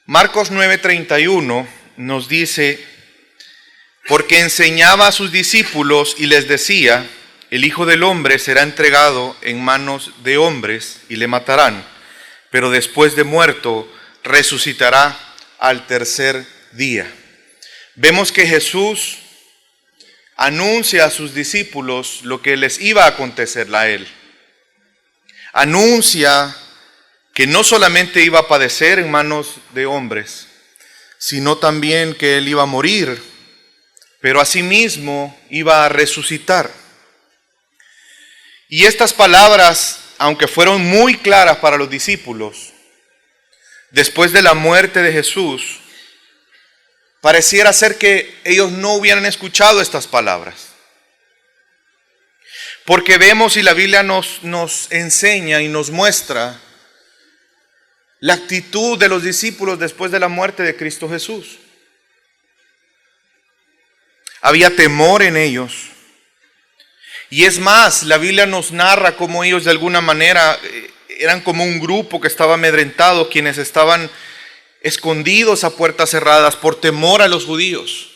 Marcos 9:31 nos dice: porque enseñaba a sus discípulos y les decía: el Hijo del Hombre será entregado en manos de hombres y le matarán, pero después de muerto resucitará al tercer día. Vemos que Jesús anuncia a sus discípulos lo que les iba a acontecer a él. Anuncia que no solamente iba a padecer en manos de hombres, sino también que él iba a morir, pero asimismo iba a resucitar. Y estas palabras, aunque fueron muy claras para los discípulos, después de la muerte de Jesús, pareciera ser que ellos no hubieran escuchado estas palabras. Porque vemos, y la Biblia nos enseña y nos muestra la actitud de los discípulos después de la muerte de Cristo Jesús. Había temor en ellos. Y es más, la Biblia nos narra cómo ellos de alguna manera eran como un grupo que estaba amedrentado, quienes estaban escondidos a puertas cerradas por temor a los judíos.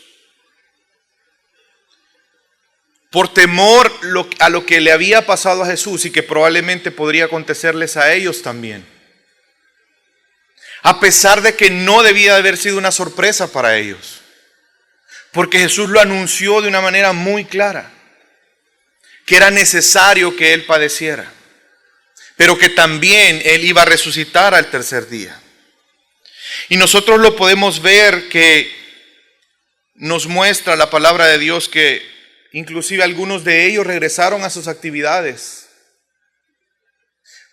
Por temor a lo que le había pasado a Jesús y que probablemente podría acontecerles a ellos también. A pesar de que no debía de haber sido una sorpresa para ellos. Porque Jesús lo anunció de una manera muy clara. Que era necesario que Él padeciera. Pero que también Él iba a resucitar al tercer día. Y nosotros lo podemos ver que nos muestra la palabra de Dios que inclusive algunos de ellos regresaron a sus actividades.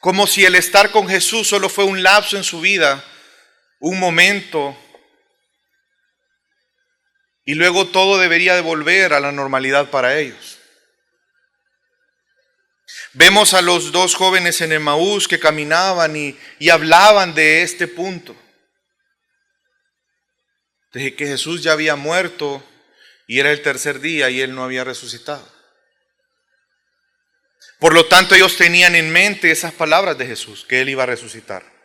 Como si el estar con Jesús solo fue un lapso en su vida, un momento, y luego todo debería de volver a la normalidad para ellos. Vemos a los dos jóvenes en Emaús que caminaban y hablaban de este punto. De que Jesús ya había muerto y era el tercer día y Él no había resucitado. Por lo tanto, ellos tenían en mente esas palabras de Jesús, que Él iba a resucitar.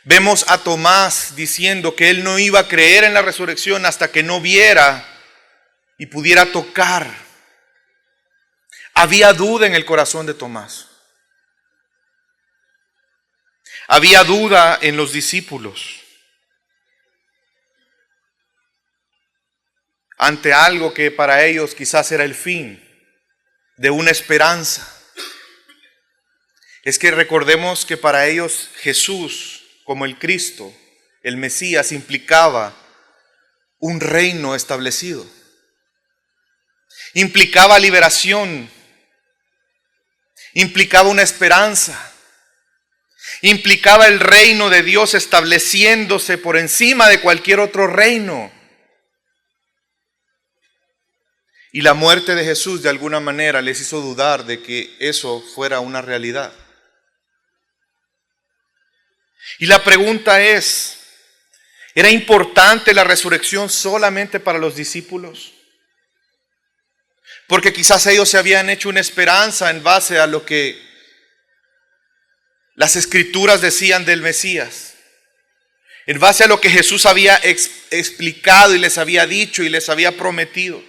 Vemos a Tomás diciendo que él no iba a creer en la resurrección hasta que no viera y pudiera tocar. Había duda en el corazón de Tomás. Había duda en los discípulos ante algo que para ellos quizás era el fin de una esperanza. Es que recordemos que para ellos Jesús, como el Cristo, el Mesías, implicaba un reino establecido. Implicaba liberación. Implicaba una esperanza. Implicaba el reino de Dios estableciéndose por encima de cualquier otro reino. Y la muerte de Jesús de alguna manera les hizo dudar de que eso fuera una realidad. Y la pregunta es, ¿era importante la resurrección solamente para los discípulos? Porque quizás ellos se habían hecho una esperanza en base a lo que las escrituras decían del Mesías. En base a lo que Jesús había explicado y les había dicho y les había prometido.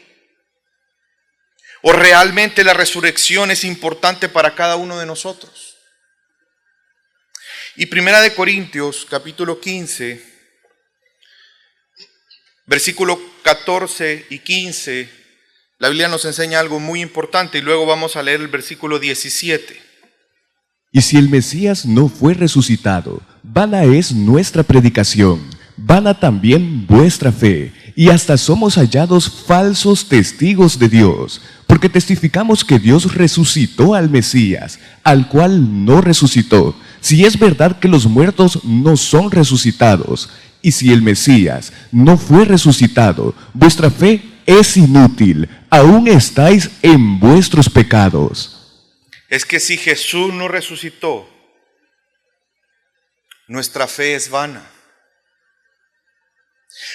¿O realmente la resurrección es importante para cada uno de nosotros? Y Primera de Corintios, capítulo 15, versículo 14 y 15, la Biblia nos enseña algo muy importante y luego vamos a leer el versículo 17. Y si el Mesías no fue resucitado, vana es nuestra predicación, vana también vuestra fe, y hasta somos hallados falsos testigos de Dios, porque testificamos que Dios resucitó al Mesías, al cual no resucitó, si es verdad que los muertos no son resucitados, y si el Mesías no fue resucitado, vuestra fe es inútil, aún estáis en vuestros pecados. Es que si Jesús no resucitó, nuestra fe es vana.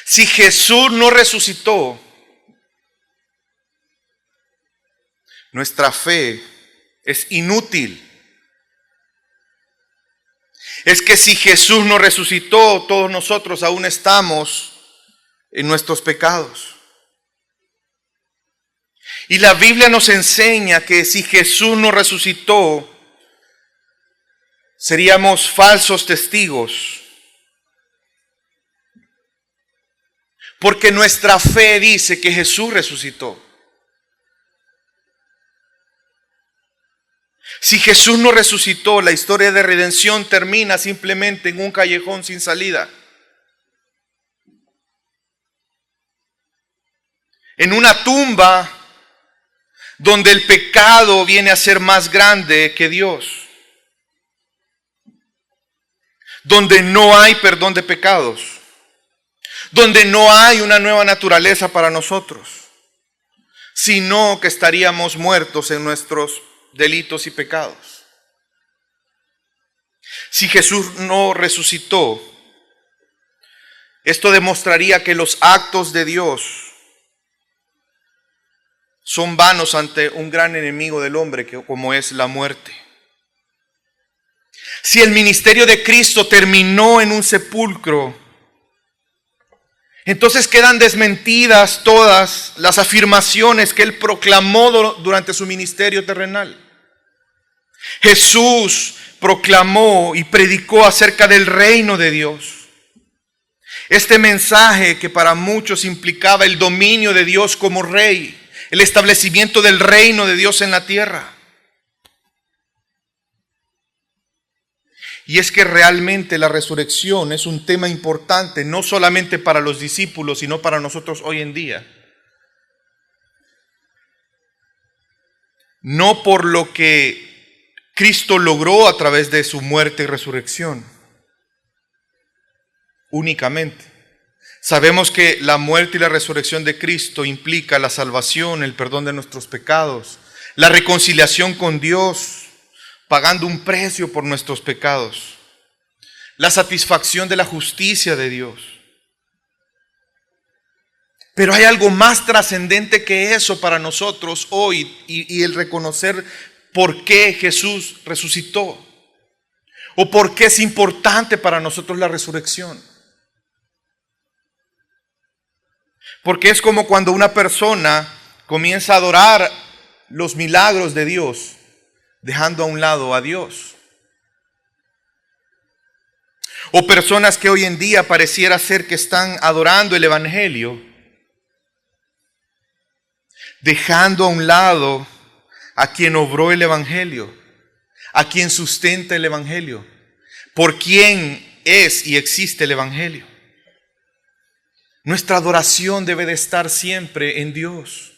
Si Jesús no resucitó, nuestra fe es inútil. es que si Jesús no resucitó, todos nosotros aún estamos en nuestros pecados. Y la Biblia nos enseña que si Jesús no resucitó, seríamos falsos testigos. Porque nuestra fe dice que Jesús resucitó. Si Jesús no resucitó, la historia de redención termina simplemente en un callejón sin salida. En una tumba donde el pecado viene a ser más grande que Dios. Donde no hay perdón de pecados. Donde no hay una nueva naturaleza para nosotros. Sino que estaríamos muertos en nuestros delitos y pecados. Si Jesús no resucitó, esto demostraría que los actos de Dios son vanos ante un gran enemigo del hombre, como es la muerte. Si el ministerio de Cristo terminó en un sepulcro, entonces quedan desmentidas todas las afirmaciones que Él proclamó durante su ministerio terrenal. Jesús proclamó y predicó acerca del reino de Dios. Este mensaje que para muchos implicaba el dominio de Dios como rey, el establecimiento del reino de Dios en la tierra. Y es que realmente la resurrección es un tema importante, no solamente para los discípulos, sino para nosotros hoy en día. No por lo que Cristo logró a través de su muerte y resurrección únicamente. Sabemos que la muerte y la resurrección de Cristo implica la salvación, el perdón de nuestros pecados, la reconciliación con Dios, pagando un precio por nuestros pecados, la satisfacción de la justicia de Dios. Pero hay algo más trascendente que eso para nosotros hoy y el reconocer por qué Jesús resucitó o por qué es importante para nosotros la resurrección. Porque es como cuando una persona comienza a adorar los milagros de Dios, dejando a un lado a Dios. O personas que hoy en día pareciera ser que están adorando el Evangelio, dejando a un lado a quien obró el Evangelio, a quien sustenta el Evangelio, por quien es y existe el Evangelio. Nuestra adoración debe de estar siempre en Dios.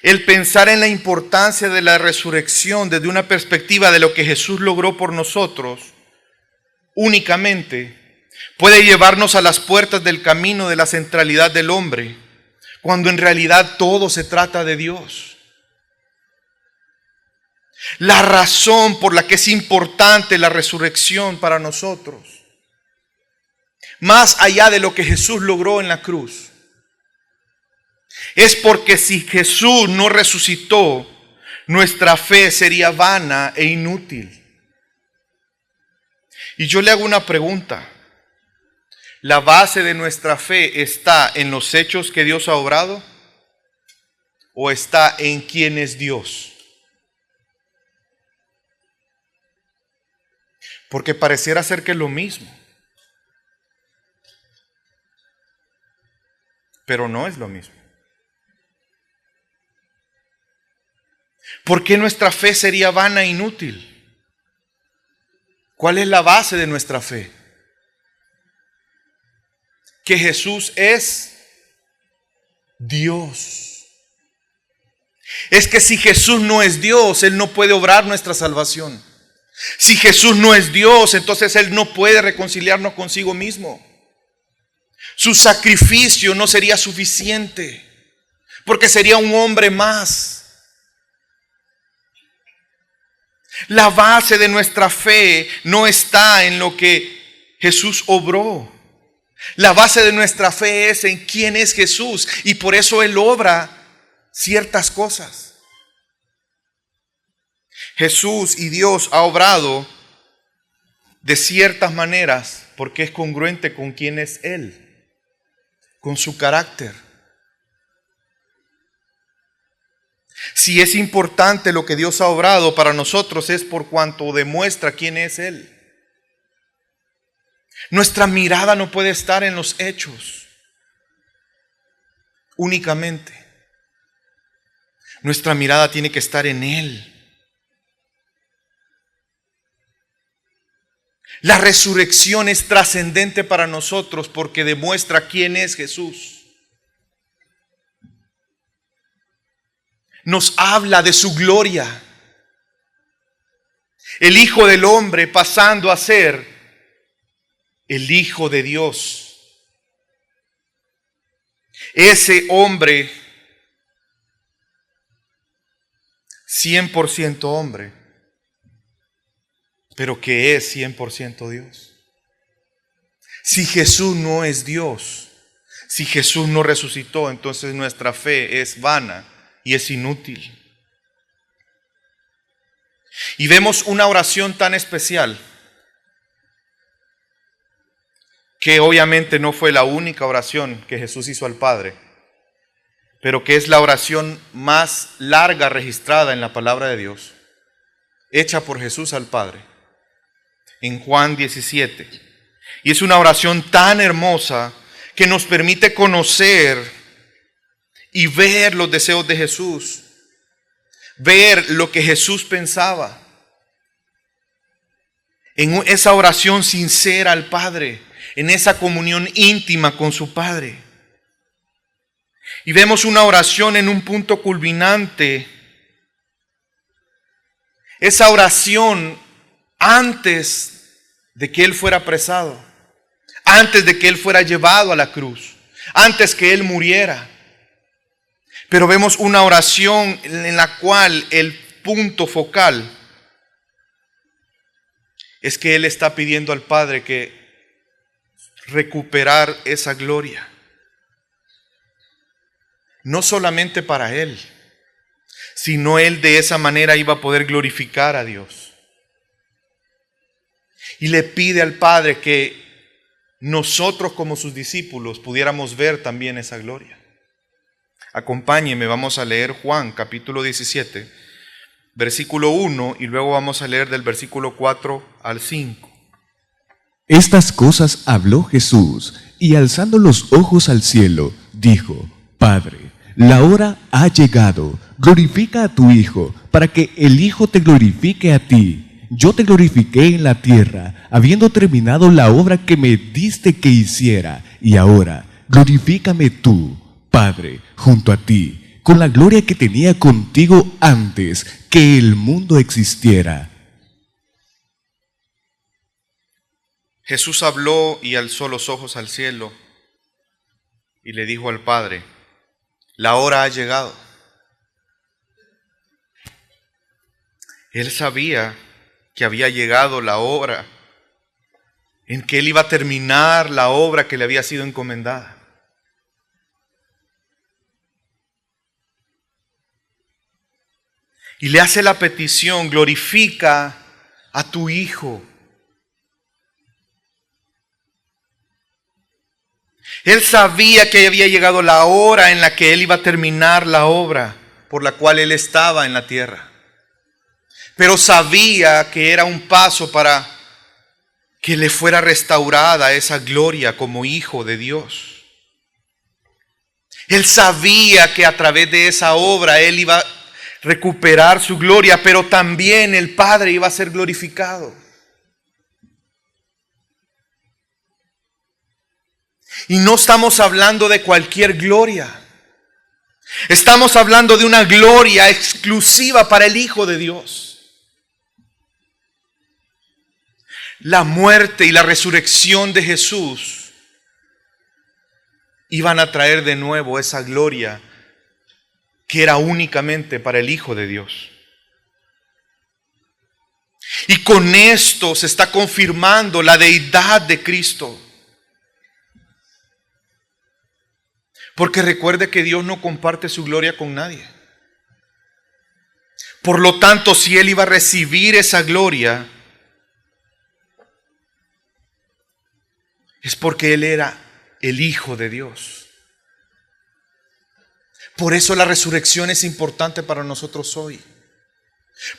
El pensar en la importancia de la resurrección desde una perspectiva de lo que Jesús logró por nosotros únicamente puede llevarnos a las puertas del camino de la centralidad del hombre, cuando en realidad todo se trata de Dios. La razón por la que es importante la resurrección para nosotros, más allá de lo que Jesús logró en la cruz, es porque si Jesús no resucitó, nuestra fe sería vana e inútil. Y yo le hago una pregunta. ¿La base de nuestra fe está en los hechos que Dios ha obrado? ¿O está en quién es Dios? Porque pareciera ser que es lo mismo. Pero no es lo mismo. ¿Por qué nuestra fe sería vana e inútil? ¿Cuál es la base de nuestra fe? Que Jesús es Dios. Es que si Jesús no es Dios, Él no puede obrar nuestra salvación. Si Jesús no es Dios, entonces Él no puede reconciliarnos consigo mismo. Su sacrificio no sería suficiente, porque sería un hombre más. La base de nuestra fe no está en lo que Jesús obró. La base de nuestra fe es en quién es Jesús, y por eso Él obra ciertas cosas. Jesús y Dios ha obrado de ciertas maneras porque es congruente con quién es Él, con su carácter. Si es importante lo que Dios ha obrado para nosotros es por cuanto demuestra quién es Él. Nuestra mirada no puede estar en los hechos únicamente. Nuestra mirada tiene que estar en Él. La resurrección es trascendente para nosotros porque demuestra quién es Jesús. Nos habla de su gloria. El Hijo del Hombre pasando a ser el Hijo de Dios. Ese hombre, 100% hombre, pero que es 100% Dios. Si Jesús no es Dios, si Jesús no resucitó, entonces nuestra fe es vana y es inútil. Y vemos una oración tan especial, que obviamente no fue la única oración que Jesús hizo al Padre, pero que es la oración más larga registrada en la palabra de Dios, hecha por Jesús al Padre, en Juan 17. Y es una oración tan hermosa que nos permite conocer y ver los deseos de Jesús, ver lo que Jesús pensaba. En esa oración sincera al Padre, en esa comunión íntima con su Padre. Y vemos una oración en un punto culminante. Esa oración antes de que Él fuera apresado, antes de que Él fuera llevado a la cruz, antes que Él muriera. Pero vemos una oración en la cual el punto focal es que Él está pidiendo al Padre que recuperar esa gloria. No solamente para Él, sino Él de esa manera iba a poder glorificar a Dios. Y le pide al Padre que nosotros como sus discípulos pudiéramos ver también esa gloria. Acompáñenme, vamos a leer Juan capítulo 17, versículo 1 y luego vamos a leer del versículo 4 al 5. Estas cosas habló Jesús, y alzando los ojos al cielo, dijo: Padre, la hora ha llegado, glorifica a tu Hijo, para que el Hijo te glorifique a ti. Yo te glorifiqué en la tierra, habiendo terminado la obra que me diste que hiciera, y ahora glorifícame tú, Padre, junto a ti, con la gloria que tenía contigo antes que el mundo existiera. Jesús habló y alzó los ojos al cielo y le dijo al Padre: la hora ha llegado. Él sabía que había llegado la hora en que Él iba a terminar la obra que le había sido encomendada. Y le hace la petición: glorifica a tu Hijo. Él sabía que había llegado la hora en la que Él iba a terminar la obra por la cual Él estaba en la tierra. Pero sabía que era un paso para que le fuera restaurada esa gloria como Hijo de Dios. Él sabía que a través de esa obra Él iba a recuperar su gloria, pero también el Padre iba a ser glorificado. Y no estamos hablando de cualquier gloria. Estamos hablando de una gloria exclusiva para el Hijo de Dios. La muerte y la resurrección de Jesús iban a traer de nuevo esa gloria que era únicamente para el Hijo de Dios. Y con esto se está confirmando la deidad de Cristo. Porque recuerde que Dios no comparte su gloria con nadie. Por lo tanto, si Él iba a recibir esa gloria, es porque Él era el Hijo de Dios. Por eso la resurrección es importante para nosotros hoy.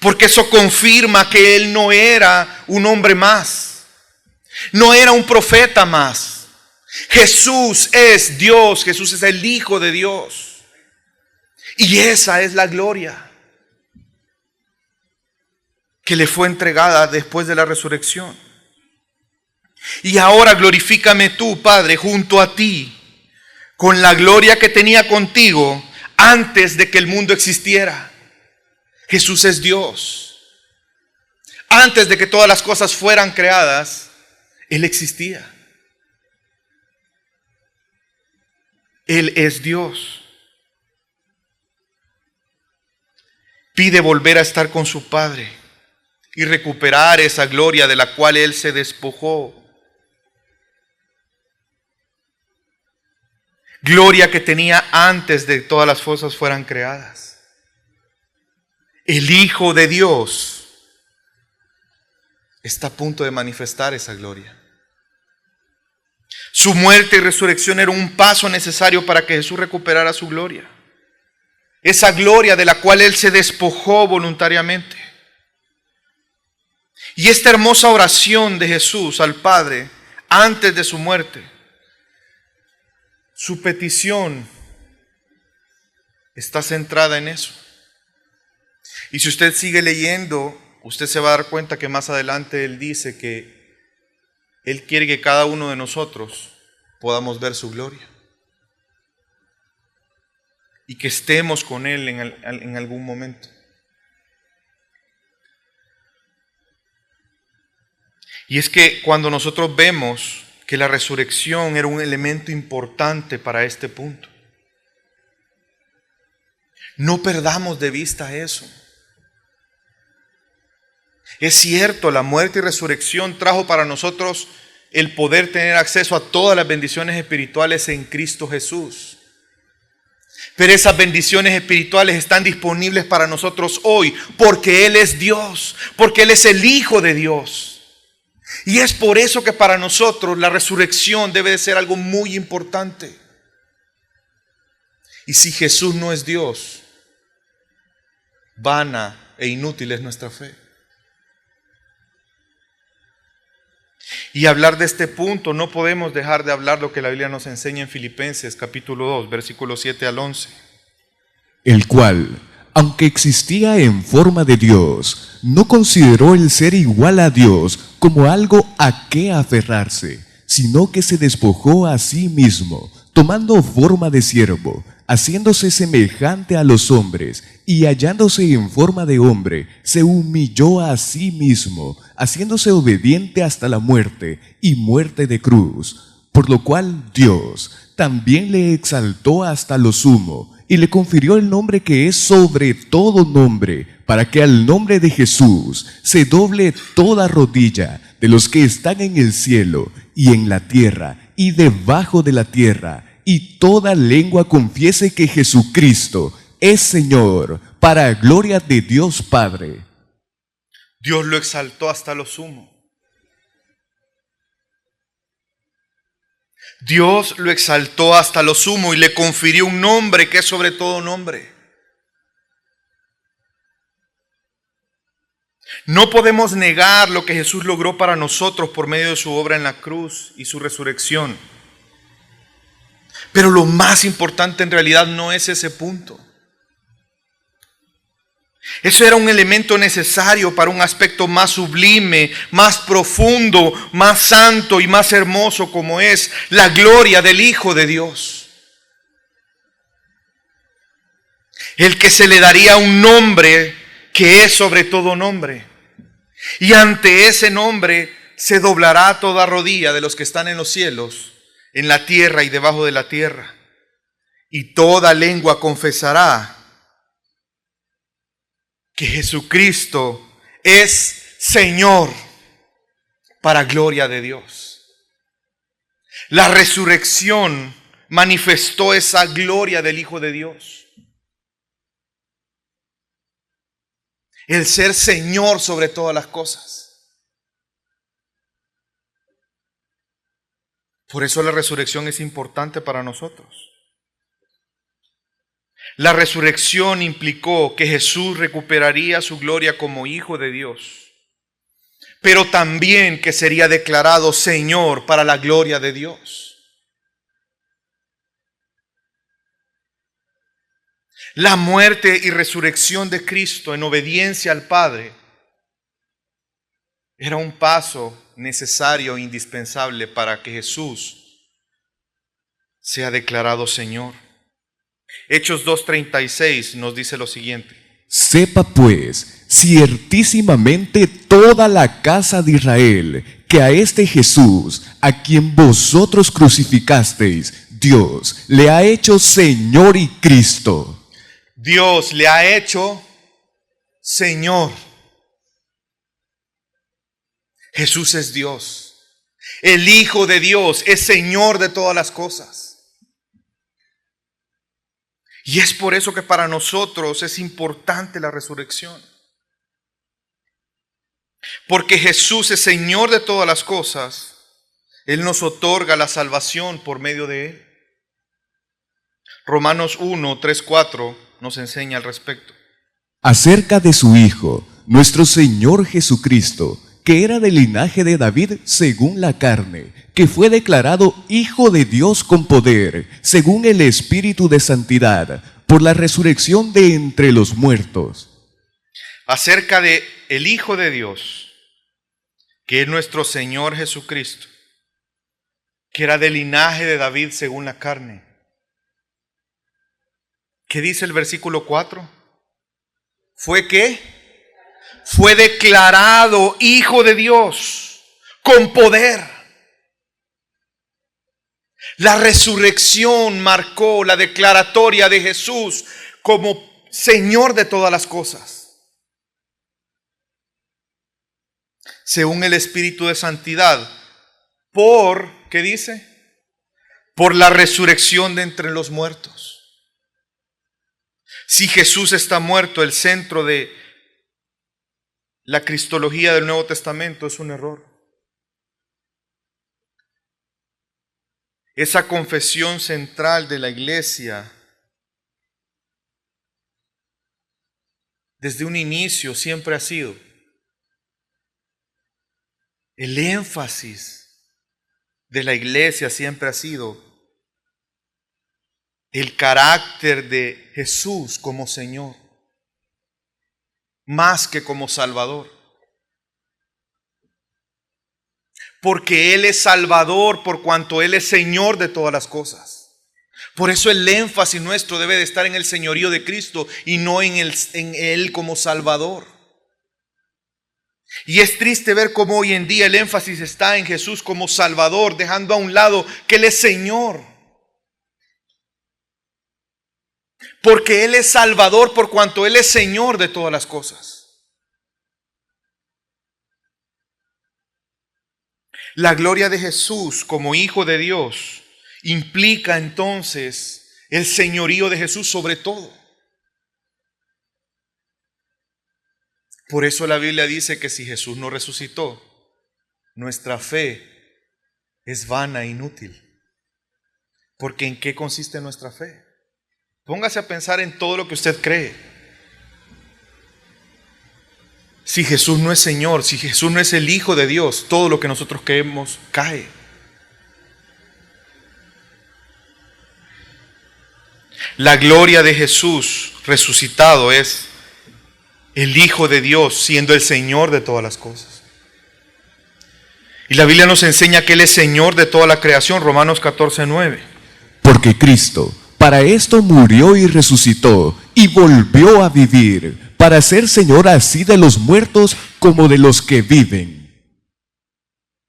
Porque eso confirma que Él no era un hombre más. No era un profeta más. Jesús es Dios. Jesús es el Hijo de Dios. Y esa es la gloria que le fue entregada después de la resurrección. Y ahora glorifícame tú, Padre, junto a ti, con la gloria que tenía contigo antes de que el mundo existiera. Jesús es Dios. Antes de que todas las cosas fueran creadas, Él existía. Él es Dios. Pide volver a estar con su Padre y recuperar esa gloria de la cual Él se despojó. Gloria que tenía antes de que todas las cosas fueran creadas. El Hijo de Dios está a punto de manifestar esa gloria. Su muerte y resurrección era un paso necesario para que Jesús recuperara su gloria. Esa gloria de la cual Él se despojó voluntariamente. Y esta hermosa oración de Jesús al Padre antes de su muerte, su petición está centrada en eso. Y si usted sigue leyendo, usted se va a dar cuenta que más adelante Él dice que Él quiere que cada uno de nosotros podamos ver su gloria. Y que estemos con Él en algún momento. Y es que cuando nosotros vemos que la resurrección era un elemento importante para este punto, no perdamos de vista eso. Es cierto, la muerte y resurrección trajo para nosotros el poder tener acceso a todas las bendiciones espirituales en Cristo Jesús. Pero esas bendiciones espirituales están disponibles para nosotros hoy porque Él es Dios, porque Él es el Hijo de Dios. Y es por eso que para nosotros la resurrección debe de ser algo muy importante. Y si Jesús no es Dios, vana e inútil es nuestra fe. Y hablar de este punto, no podemos dejar de hablar lo que la Biblia nos enseña en Filipenses capítulo 2, versículos 7 al 11. El cual, aunque existía en forma de Dios, no consideró el ser igual a Dios como algo a qué aferrarse, sino que se despojó a sí mismo, tomando forma de siervo, haciéndose semejante a los hombres, y hallándose en forma de hombre, se humilló a sí mismo, haciéndose obediente hasta la muerte, y muerte de cruz. Por lo cual Dios también le exaltó hasta lo sumo, y le confirió el nombre que es sobre todo nombre, para que al nombre de Jesús se doble toda rodilla de los que están en el cielo y en la tierra y debajo de la tierra, y toda lengua confiese que Jesucristo es Señor, para gloria de Dios Padre. Dios lo exaltó hasta lo sumo. Dios lo exaltó hasta lo sumo y le confirió un nombre que es sobre todo nombre. No podemos negar lo que Jesús logró para nosotros por medio de su obra en la cruz y su resurrección. Pero lo más importante en realidad no es ese punto. Eso era un elemento necesario para un aspecto más sublime, más profundo, más santo y más hermoso como es la gloria del Hijo de Dios. El que se le daría un nombre que es sobre todo nombre. Y ante ese nombre se doblará toda rodilla de los que están en los cielos, en la tierra y debajo de la tierra. Y toda lengua confesará que Jesucristo es Señor, para gloria de Dios. La resurrección manifestó esa gloria del Hijo de Dios. el ser Señor sobre todas las cosas. Por eso la resurrección es importante para nosotros. La resurrección implicó que Jesús recuperaría su gloria como Hijo de Dios, pero también que sería declarado Señor para la gloria de Dios. La muerte y resurrección de Cristo en obediencia al Padre era un paso necesario e indispensable para que Jesús sea declarado Señor. Hechos 2:36 nos dice lo siguiente: Sepa pues, ciertísimamente toda la casa de Israel, que a este Jesús, a quien vosotros crucificasteis, Dios le ha hecho Señor y Cristo. Dios le ha hecho Señor. Jesús es Dios. El Hijo de Dios es Señor de todas las cosas. Y es por eso que para nosotros es importante la resurrección. Porque Jesús es Señor de todas las cosas, Él nos otorga la salvación por medio de Él. Romanos 1:3-4 nos enseña al respecto. Acerca de su Hijo, nuestro Señor Jesucristo, que era del linaje de David según la carne, que fue declarado Hijo de Dios con poder, según el Espíritu de santidad, por la resurrección de entre los muertos. Acerca de el Hijo de Dios, que es nuestro Señor Jesucristo, que era del linaje de David según la carne. ¿Qué dice el versículo 4? ¿Fue qué? Fue declarado Hijo de Dios con poder. La resurrección marcó la declaratoria de Jesús como Señor de todas las cosas. Según el Espíritu de santidad, ¿qué dice? Por la resurrección de entre los muertos. Si Jesús está muerto, el centro de la cristología del Nuevo Testamento es un error. Esa confesión central de la iglesia desde un inicio siempre ha sido el énfasis de la iglesia siempre ha sido el carácter de Jesús como Señor, más que como Salvador. Porque Él es Salvador por cuanto Él es Señor de todas las cosas. Por eso el énfasis nuestro debe de estar en el señorío de Cristo y no en Él como Salvador. Y es triste ver cómo hoy en día el énfasis está en Jesús como Salvador, dejando a un lado que Él es Señor. Porque Él es Salvador por cuanto Él es Señor de todas las cosas. La gloria de Jesús como Hijo de Dios implica entonces el señorío de Jesús sobre todo. Por eso la Biblia dice que si Jesús no resucitó, nuestra fe es vana e inútil. Porque ¿en qué consiste nuestra fe? Póngase a pensar en todo lo que usted cree. Si Jesús no es Señor, si Jesús no es el Hijo de Dios, todo lo que nosotros creemos cae. La gloria de Jesús resucitado es el Hijo de Dios siendo el Señor de todas las cosas. Y la Biblia nos enseña que Él es Señor de toda la creación, Romanos 14:9. Porque Cristo para esto murió y resucitó y volvió a vivir, para ser Señor así de los muertos como de los que viven.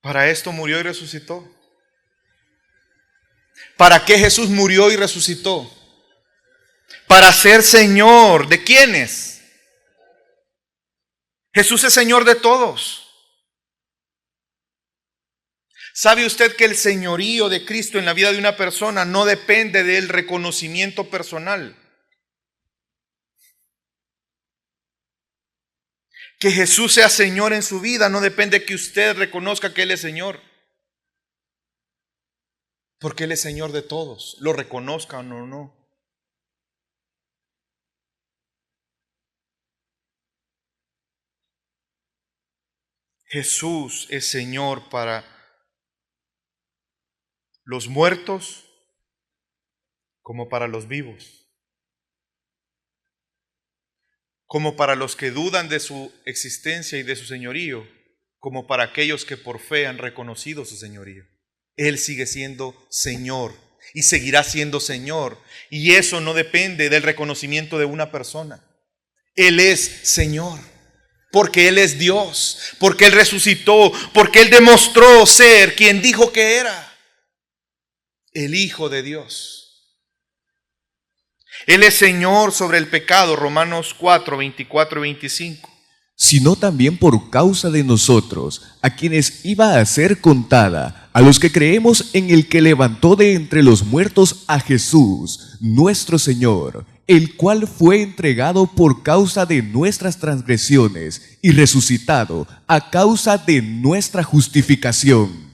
Para esto murió y resucitó. ¿Para qué Jesús murió y resucitó? Para ser Señor. ¿De quiénes? Jesús es Señor de todos. ¿Sabe usted que el señorío de Cristo en la vida de una persona no depende del reconocimiento personal? Que Jesús sea Señor en su vida no depende de que usted reconozca que Él es Señor. Porque Él es Señor de todos, lo reconozcan o no. Jesús es Señor para los muertos como para los vivos, como para los que dudan de su existencia y de su señorío, como para aquellos que por fe han reconocido su señorío. Él sigue siendo Señor y seguirá siendo Señor, y eso no depende del reconocimiento de una persona. Él es Señor. Porque Él es Dios, porque Él resucitó, porque Él demostró ser quien dijo que era, el Hijo de Dios. Él es Señor sobre el pecado, Romanos 4, 24 y 25. Sino también por causa de nosotros, a quienes iba a ser contada, a los que creemos en el que levantó de entre los muertos a Jesús, nuestro Señor, el cual fue entregado por causa de nuestras transgresiones y resucitado a causa de nuestra justificación.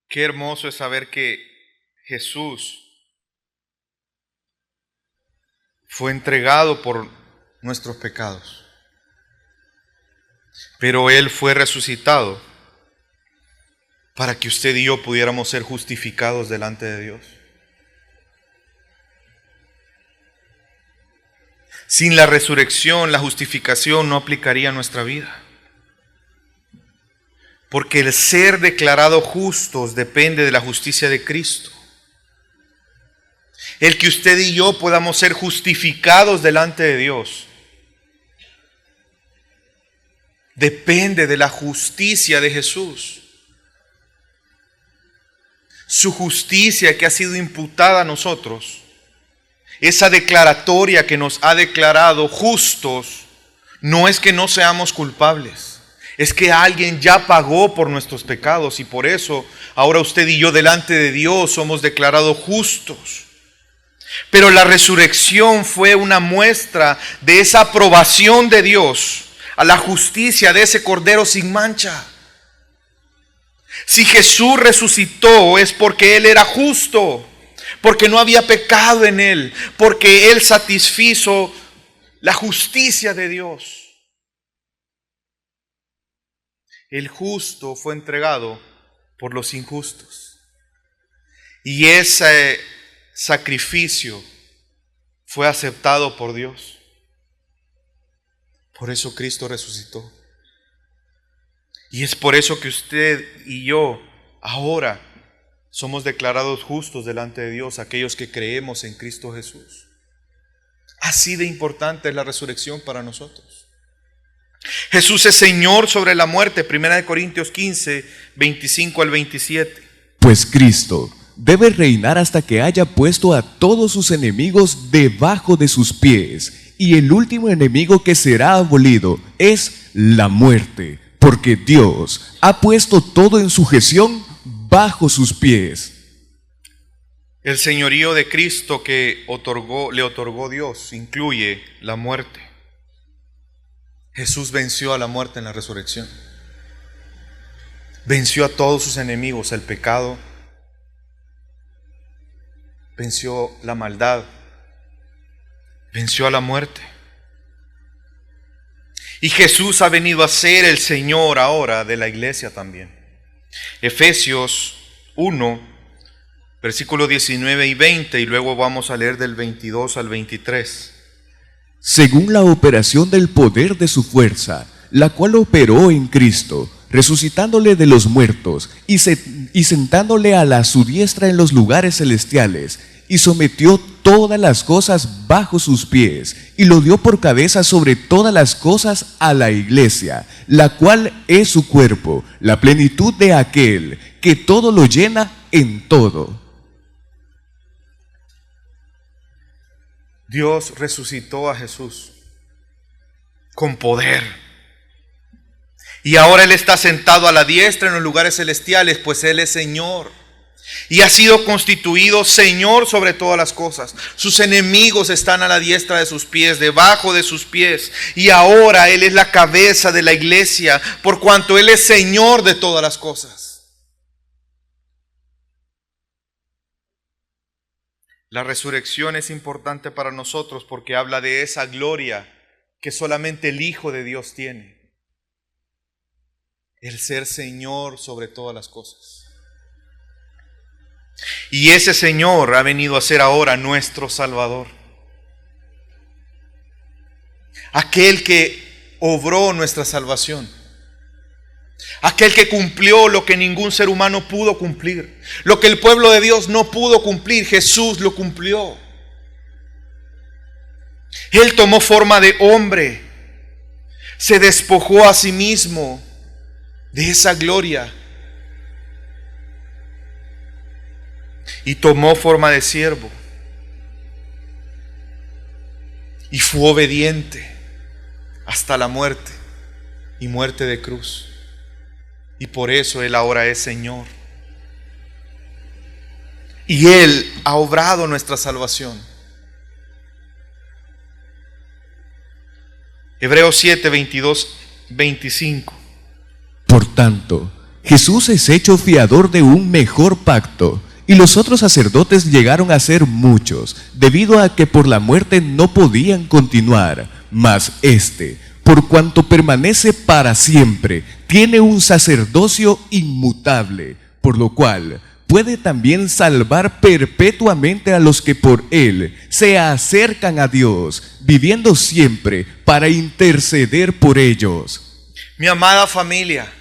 Qué hermoso es saber que Jesús fue entregado por nuestros pecados, pero Él fue resucitado para que usted y yo pudiéramos ser justificados delante de Dios. Sin la resurrección, la justificación no aplicaría a nuestra vida. Porque el ser declarado justos depende de la justicia de Cristo. El que usted y yo podamos ser justificados delante de Dios depende de la justicia de Jesús. Su justicia que ha sido imputada a nosotros, esa declaratoria que nos ha declarado justos, no es que no seamos culpables, es que alguien ya pagó por nuestros pecados y por eso ahora usted y yo delante de Dios somos declarados justos. Pero la resurrección fue una muestra de esa aprobación de Dios a la justicia de ese Cordero sin mancha. Si Jesús resucitó es porque Él era justo, porque no había pecado en Él, porque Él satisfizo la justicia de Dios. El justo fue entregado por los injustos. Y ese sacrificio fue aceptado por Dios. Por eso Cristo resucitó. Y es por eso que usted y yo ahora somos declarados justos delante de Dios, aquellos que creemos en Cristo Jesús. Así de importante es la resurrección para nosotros. Jesús es Señor sobre la muerte, 1 Corintios 15, 25 al 27. Pues Cristo debe reinar hasta que haya puesto a todos sus enemigos debajo de sus pies, y el último enemigo que será abolido es la muerte, porque Dios ha puesto todo en sujeción bajo sus pies. El señorío de Cristo que le otorgó Dios incluye la muerte. Jesús venció a la muerte en la resurrección. Venció a todos sus enemigos, el pecado, venció la maldad, venció a la muerte. Y Jesús ha venido a ser el Señor ahora de la iglesia también. Efesios 1, versículos 19 y 20, y luego vamos a leer del 22 al 23. Según la operación del poder de su fuerza, la cual operó en Cristo, resucitándole de los muertos y sentándole a su diestra en los lugares celestiales, y sometió todas las cosas bajo sus pies, y lo dio por cabeza sobre todas las cosas a la iglesia, la cual es su cuerpo, la plenitud de aquel que todo lo llena en todo. Dios resucitó a Jesús con poder. Y ahora Él está sentado a la diestra en los lugares celestiales, pues Él es Señor. y ha sido constituido Señor sobre todas las cosas. Sus enemigos están a la diestra de sus pies, debajo de sus pies, y ahora Él es la cabeza de la iglesia, por cuanto Él es Señor de todas las cosas. La resurrección es importante para nosotros porque habla de esa gloria que solamente el Hijo de Dios tiene: el ser Señor sobre todas las cosas. Y ese Señor ha venido a ser ahora nuestro Salvador. Aquel que obró nuestra salvación. Aquel que cumplió lo que ningún ser humano pudo cumplir. Lo que el pueblo de Dios no pudo cumplir, Jesús lo cumplió. Él tomó forma de hombre. Se despojó a sí mismo de esa gloria. Y tomó forma de siervo. Y fue obediente hasta la muerte, y muerte de cruz. Y por eso Él ahora es Señor. Y Él ha obrado nuestra salvación. Hebreos 7, 22, 25. Por tanto, Jesús es hecho fiador de un mejor pacto, y los otros sacerdotes llegaron a ser muchos, debido a que por la muerte no podían continuar, mas este, por cuanto permanece para siempre, tiene un sacerdocio inmutable, por lo cual puede también salvar perpetuamente a los que por él se acercan a Dios, viviendo siempre para interceder por ellos. Mi amada familia,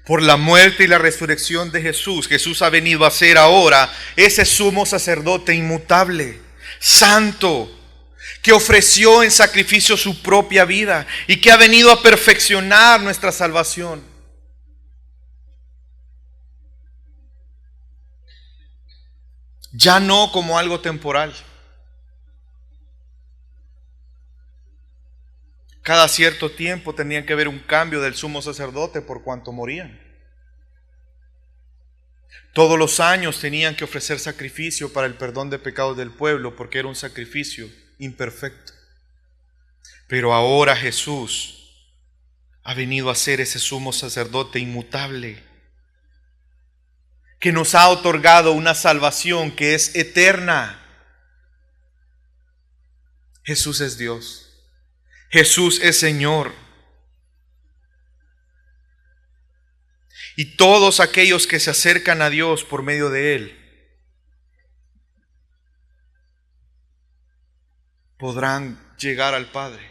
por la muerte y la resurrección de Jesús, Jesús ha venido a ser ahora ese sumo sacerdote inmutable, santo, que ofreció en sacrificio su propia vida y que ha venido a perfeccionar nuestra salvación. Ya no como algo temporal. Cada cierto tiempo tenía que haber un cambio del sumo sacerdote por cuanto morían. Todos los años tenían que ofrecer sacrificio para el perdón de pecados del pueblo, porque era un sacrificio imperfecto. Pero ahora Jesús ha venido a ser ese sumo sacerdote inmutable, que nos ha otorgado una salvación que es eterna. Jesús es Dios. Jesús es Señor. Y todos aquellos que se acercan a Dios por medio de Él podrán llegar al Padre,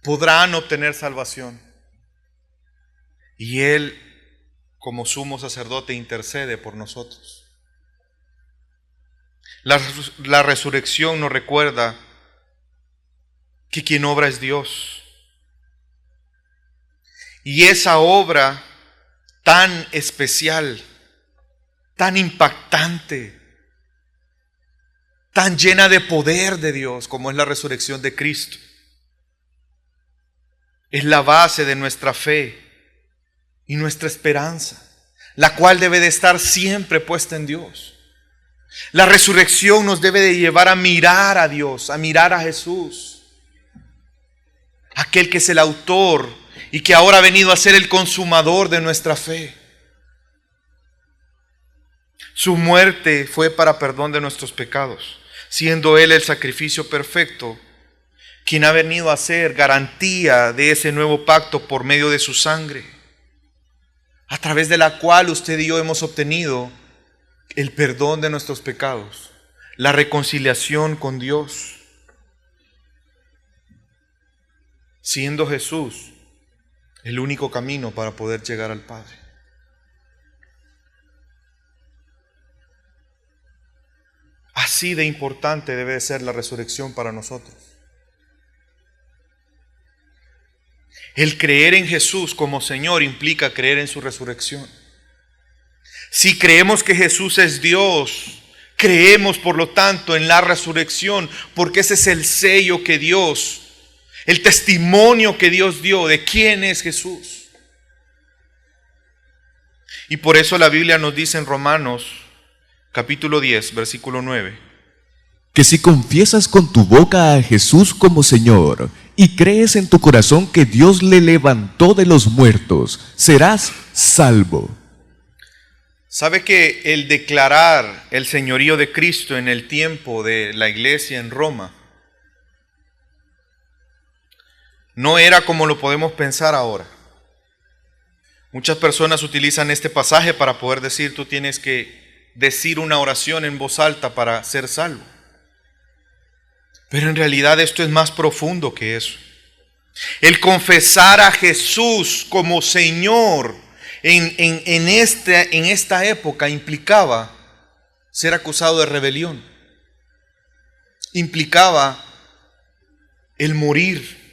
podrán obtener salvación. Y Él, como sumo sacerdote, intercede por nosotros. La resurrección nos recuerda que quien obra es Dios. Y esa obra tan especial, tan impactante, tan llena de poder de Dios como es la resurrección de Cristo, es la base de nuestra fe y nuestra esperanza, la cual debe de estar siempre puesta en Dios. La resurrección nos debe de llevar a mirar a Dios, a mirar a Jesús, aquel que es el autor y que ahora ha venido a ser el consumador de nuestra fe. Su muerte fue para perdón de nuestros pecados, siendo Él el sacrificio perfecto, quien ha venido a ser garantía de ese nuevo pacto por medio de su sangre, a través de la cual usted y yo hemos obtenido el perdón de nuestros pecados, la reconciliación con Dios, siendo Jesús el único camino para poder llegar al Padre. Así de importante debe ser la resurrección para nosotros. El creer en Jesús como Señor implica creer en su resurrección. Si creemos que Jesús es Dios, creemos por lo tanto en la resurrección, porque ese es el sello que Dios, el testimonio que Dios dio de quién es Jesús. Y por eso la Biblia nos dice en Romanos capítulo 10, versículo 9, que si confiesas con tu boca a Jesús como Señor y crees en tu corazón que Dios le levantó de los muertos, serás salvo. ¿Sabe que el declarar el señorío de Cristo en el tiempo de la iglesia en Roma no era como lo podemos pensar ahora? Muchas personas utilizan este pasaje para poder decir, tú tienes que decir una oración en voz alta para ser salvo. Pero en realidad esto es más profundo que eso. El confesar a Jesús como Señor en esta época implicaba ser acusado de rebelión. Implicaba el morir.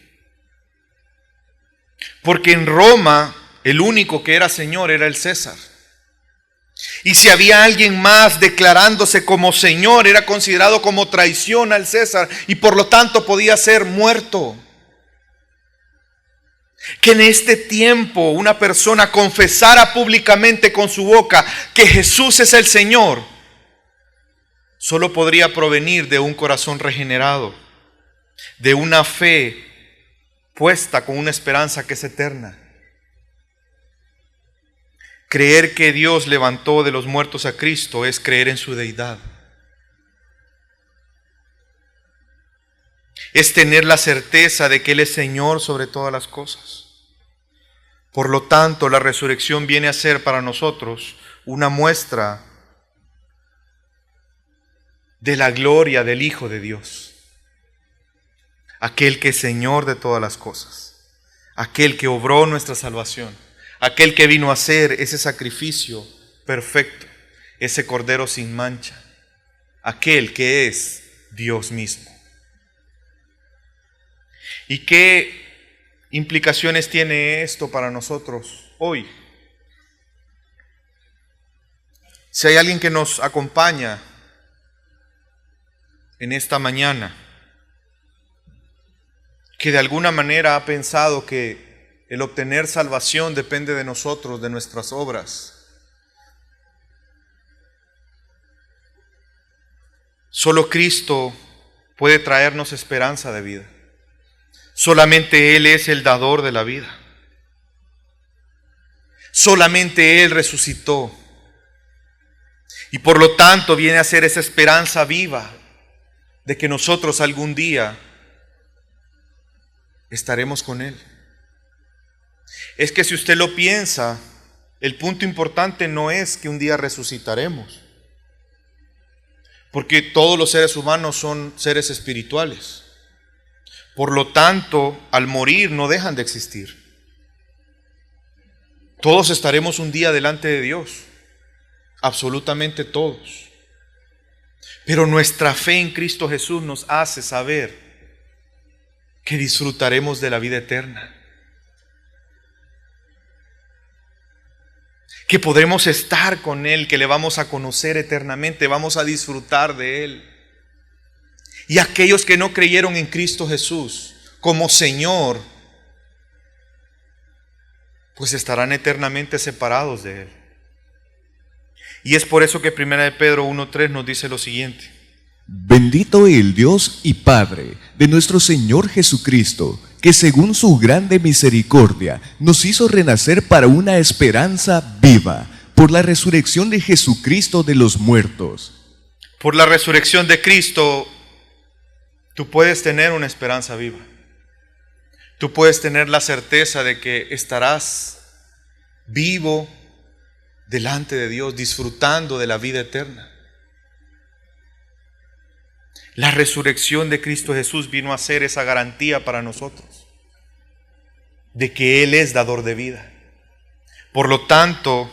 Porque en Roma el único que era Señor era el César. Y si había alguien más declarándose como Señor, era considerado como traición al César y por lo tanto podía ser muerto. Que en este tiempo una persona confesara públicamente con su boca que Jesús es el Señor, solo podría provenir de un corazón regenerado, de una fe puesta con una esperanza que es eterna. Creer que Dios levantó de los muertos a Cristo es creer en su deidad. Es tener la certeza de que Él es Señor sobre todas las cosas. Por lo tanto, la resurrección viene a ser para nosotros una muestra de la gloria del Hijo de Dios. Aquel que es Señor de todas las cosas. Aquel que obró nuestra salvación. Aquel que vino a hacer ese sacrificio perfecto, ese cordero sin mancha, aquel que es Dios mismo. ¿Y qué implicaciones tiene esto para nosotros hoy? Si hay alguien que nos acompaña en esta mañana, que de alguna manera ha pensado que el obtener salvación depende de nosotros, de nuestras obras. Solo Cristo puede traernos esperanza de vida. Solamente Él es el dador de la vida. Solamente Él resucitó. Y por lo tanto viene a ser esa esperanza viva de que nosotros algún día estaremos con Él. Es que si usted lo piensa, el punto importante no es que un día resucitaremos, porque todos los seres humanos son seres espirituales. Por lo tanto, al morir no dejan de existir. Todos estaremos un día delante de Dios, absolutamente todos. Pero nuestra fe en Cristo Jesús nos hace saber que disfrutaremos de la vida eterna. Que podremos estar con Él, que le vamos a conocer eternamente, vamos a disfrutar de Él. Y aquellos que no creyeron en Cristo Jesús como Señor, pues estarán eternamente separados de Él. Y es por eso que 1 Pedro 1:3 nos dice lo siguiente: Bendito el Dios y Padre de nuestro Señor Jesucristo, que según su grande misericordia nos hizo renacer para una esperanza viva, por la resurrección de Jesucristo de los muertos. Por la resurrección de Cristo, tú puedes tener una esperanza viva. Tú puedes tener la certeza de que estarás vivo delante de Dios, disfrutando de la vida eterna. La resurrección de Cristo Jesús vino a ser esa garantía para nosotros, de que Él es dador de vida. Por lo tanto,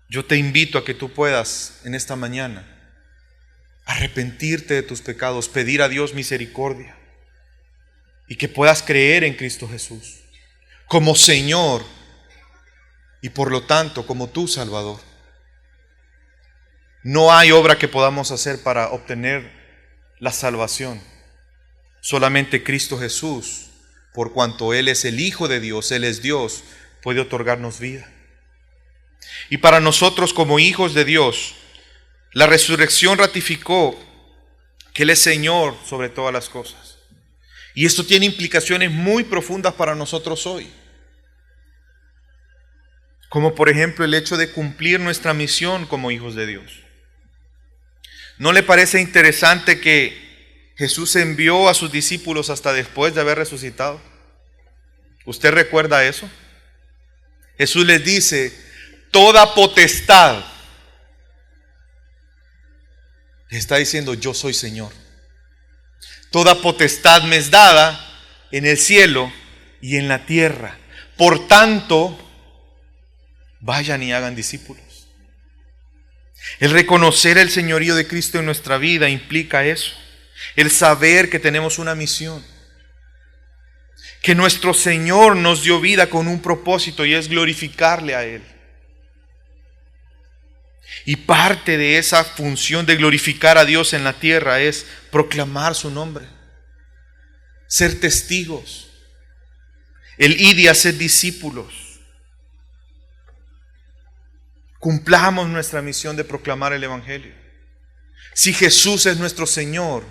yo te invito a que tú puedas en esta mañana arrepentirte de tus pecados, pedir a Dios misericordia y que puedas creer en Cristo Jesús como Señor y por lo tanto como tu Salvador. No hay obra que podamos hacer para obtener la salvación. Solamente Cristo Jesús, por cuanto Él es el Hijo de Dios, Él es Dios, puede otorgarnos vida. Y para nosotros como hijos de Dios, la resurrección ratificó que Él es Señor sobre todas las cosas. Y esto tiene implicaciones muy profundas para nosotros hoy. Como por ejemplo el hecho de cumplir nuestra misión como hijos de Dios. ¿No le parece interesante que Jesús envió a sus discípulos hasta después de haber resucitado? ¿Usted recuerda eso? Jesús les dice, toda potestad. Les está diciendo, yo soy Señor. Toda potestad me es dada en el cielo y en la tierra. Por tanto, vayan y hagan discípulos. El reconocer el señorío de Cristo en nuestra vida implica eso. El saber que tenemos una misión. Que nuestro Señor nos dio vida con un propósito y es glorificarle a Él. Y parte de esa función de glorificar a Dios en la tierra es proclamar su nombre. Ser testigos. El ir y hacer discípulos. Cumplamos nuestra misión de proclamar el Evangelio. Si Jesús es nuestro Señor,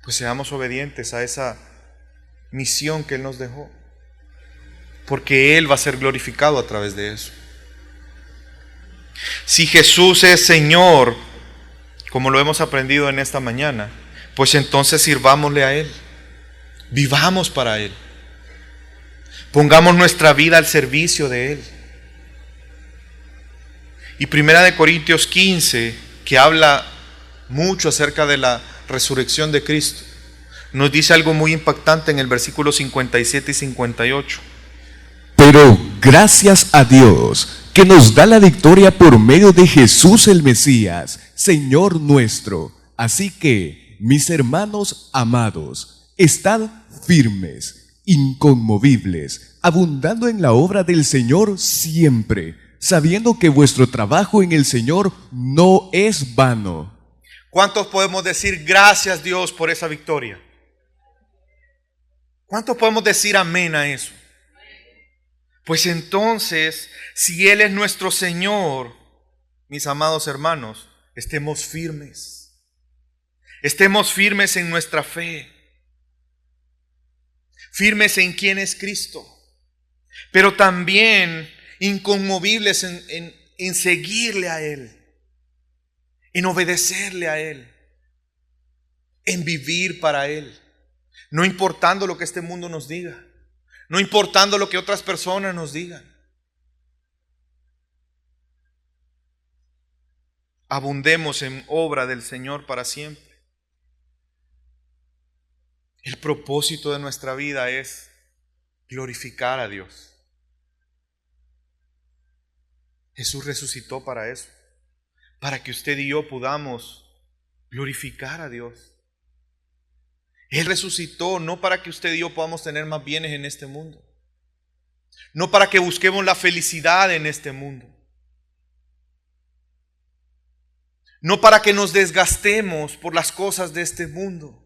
pues seamos obedientes a esa misión que Él nos dejó. Porque Él va a ser glorificado a través de eso. Si Jesús es Señor, como lo hemos aprendido en esta mañana, pues entonces sirvámosle a Él. Vivamos para Él. Pongamos nuestra vida al servicio de Él. Y 1 Corintios 15, que habla mucho acerca de la resurrección de Cristo, nos dice algo muy impactante en el versículo 57 y 58. Pero gracias a Dios, que nos da la victoria por medio de Jesús el Mesías, Señor nuestro. Así que, mis hermanos amados, estad firmes, inconmovibles, abundando en la obra del Señor siempre, sabiendo que vuestro trabajo en el Señor no es vano. ¿Cuántos podemos decir gracias Dios por esa victoria? ¿Cuántos podemos decir amén a eso? Pues entonces, si Él es nuestro Señor, mis amados hermanos, estemos firmes. Estemos firmes en nuestra fe. Firmes en quién es Cristo. Pero también inconmovibles en seguirle a Él. En obedecerle a Él. En vivir para Él. No importando lo que este mundo nos diga. No importando lo que otras personas nos digan. Abundemos en obra del Señor para siempre. El propósito de nuestra vida es glorificar a Dios. Jesús resucitó para eso. Para que usted y yo podamos glorificar a Dios. Él resucitó no para que usted y yo podamos tener más bienes en este mundo. No para que busquemos la felicidad en este mundo. No para que nos desgastemos por las cosas de este mundo.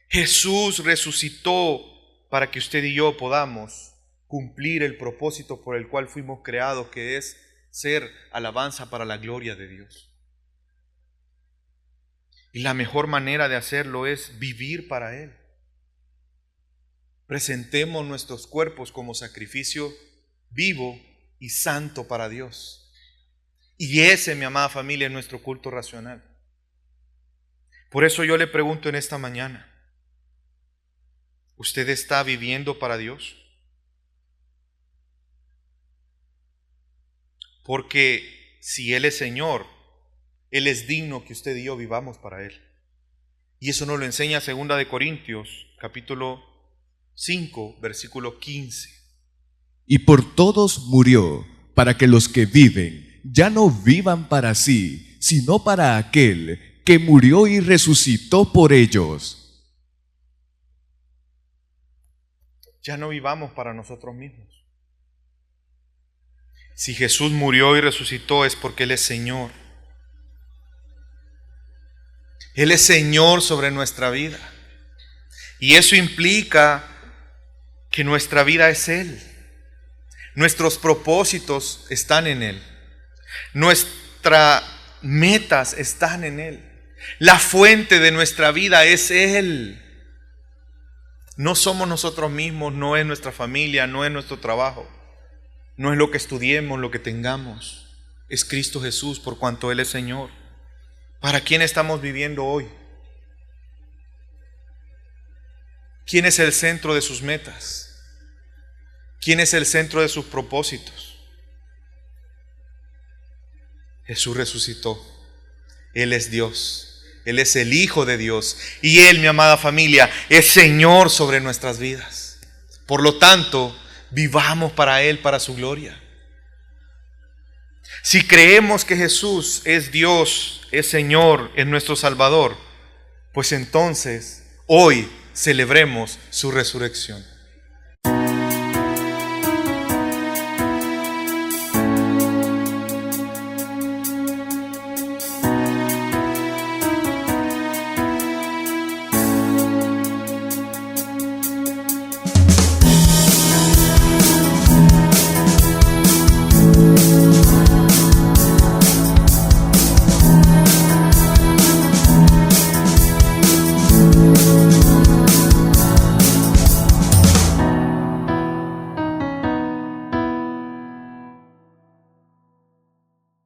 Jesús resucitó para que usted y yo podamos cumplir el propósito por el cual fuimos creados, que es ser alabanza para la gloria de Dios. Y la mejor manera de hacerlo es vivir para Él. Presentemos nuestros cuerpos como sacrificio vivo y santo para Dios. Y ese, mi amada familia, es nuestro culto racional. Por eso yo le pregunto en esta mañana, ¿usted está viviendo para Dios? Porque si Él es Señor, Él es digno que usted y yo vivamos para Él. Y eso nos lo enseña 2 Corintios, capítulo 5, versículo 15. Y por todos murió, para que los que viven ya no vivan para sí, sino para aquel que murió y resucitó por ellos. Ya no vivamos para nosotros mismos. Si Jesús murió y resucitó es porque Él es Señor. Él es Señor sobre nuestra vida. Y eso implica que nuestra vida es Él. Nuestros propósitos están en Él. Nuestras metas están en Él. La fuente de nuestra vida es Él. No somos nosotros mismos, no es nuestra familia, no es nuestro trabajo, no es lo que estudiemos, lo que tengamos. Es Cristo Jesús, por cuanto Él es Señor. ¿Para quién estamos viviendo hoy? ¿Quién es el centro de sus metas? ¿Quién es el centro de sus propósitos? Jesús resucitó. Él es Dios. Él es el Hijo de Dios. Y Él, mi amada familia, es Señor sobre nuestras vidas. Por lo tanto, vivamos para Él, para su gloria. Si creemos que Jesús es Dios, es Señor, es nuestro Salvador, pues entonces hoy celebremos su resurrección.